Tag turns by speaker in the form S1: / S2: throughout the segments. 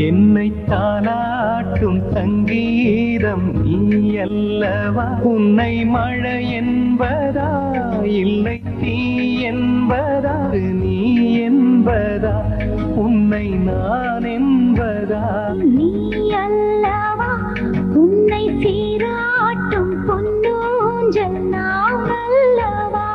S1: என்னை தாலாட்டும் சங்கீதம் நீ அல்லவா? உன்னை மழை என்பதா இல்லை தீ என்பதா? நீ என்பதா உன்னை நான் என்பதா?
S2: நீ அல்லவா உன்னை சீராட்டும் பொன்னூஞ்சல் நான் அல்லவா?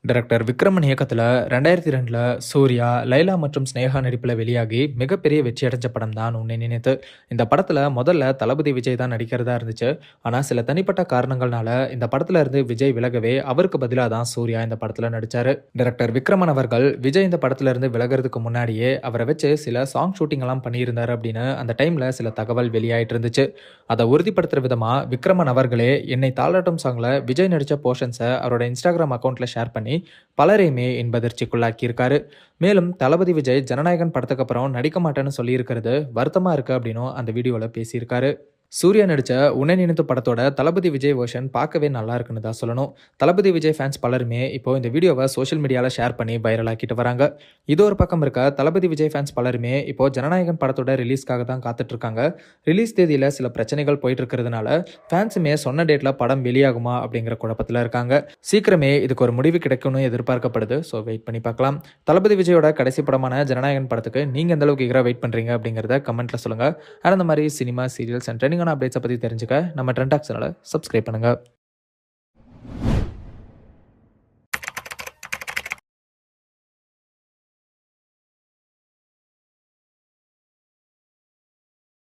S3: டைரக்டர் விக்ரமன் இயக்கத்தில் 2002 சூர்யா, லைலா மற்றும் ஸ்னேகா நடிப்பில் வெளியாகி மிகப்பெரிய வெற்றி அடைஞ்ச படம் தான் உன்னை நினைத்து. இந்த படத்தில் முதல்ல தளபதி விஜய் தான் நடிக்கிறதா இருந்துச்சு. ஆனால் சில தனிப்பட்ட காரணங்கள்னால இந்த படத்துல இருந்து விஜய் விலகவே அவருக்கு பதிலாக தான் சூர்யா இந்த படத்தில் நடிச்சார். டைரக்டர் விக்ரமன் அவர்கள் விஜய் இந்த படத்துல இருந்து விலகிறதுக்கு முன்னாடியே அவரை வச்சு சில சாங் ஷூட்டிங் எல்லாம் பண்ணியிருந்தார் அப்படின்னு அந்த டைம்ல சில தகவல் வெளியாயிட்டு இருந்துச்சு. அதை உறுதிப்படுத்துற விதமா விக்ரமன் அவர்களே என்னை தாளாட்டும் சாங்ல விஜய் நடிச்ச போர்ஷன்ஸை அவரோட இன்ஸ்டாகிராம் அக்கௌண்ட்ல ஷேர் பண்ணி பலரையுமே இன்பதிர்ச்சிக்குள்ளாக்கியிருக்காரு. மேலும் தளபதி விஜய் ஜனநாயகன் படத்துக்கு அப்புறம் நடிக்க மாட்டேன்னு சொல்லியிருக்கிறது வருத்தமா இருக்கு அப்படின்னு அந்த வீடியோல பேசியிருக்காரு. சூர்யா நடித்த உன்னை நினைத்து படத்தோட தளபதி விஜய் வெர்ஷன் பார்க்கவே நல்லா இருக்குன்னு தான் சொல்லணும். தளபதி விஜய் ஃபேன்ஸ் பலருமே இப்போ இந்த வீடியோவை சோஷியல் மீடியாவில் ஷேர் பண்ணி வைரல் ஆக்கிட்டு வராங்க. இது ஒரு பக்கம் இருக்க, தளபதி விஜய் ஃபேன்ஸ் பலருமே இப்போ ஜனநாயகன் படத்தோட ரிலீஸ்க்காக தான் காத்துட்டு இருக்காங்க. ரிலீஸ் தேதியில் சில பிரச்சனைகள் போயிட்டு இருக்கிறதுனால ஃபேன்ஸுமே சொன்ன டேட்ல படம் வெளியாகுமா அப்படிங்கிற குழப்பத்தில் இருக்காங்க. சீக்கிரமே இதுக்கு ஒரு முடிவு கிடைக்கும்னு எதிர்பார்க்கப்படுது. ஸோ வெயிட் பண்ணி பார்க்கலாம். தளபதி விஜயோட கடைசி படமான ஜனநாயகன் படத்துக்கு நீங்கள் எந்த அளவுக்கு வெயிட் பண்ணுறீங்க அப்படிங்கிறத கமெண்ட்ல சொல்லுங்க. அந்த மாதிரி சினிமா, சீரியல்ஸ் அண்ட் ட்ரெண்டிங்கான அப்டேட்ஸை பற்றி தெரிஞ்சுக்க நம்ம ட்ரெண்ட் டாக் சேனலை சப்ஸ்கிரைப் பண்ணுங்க.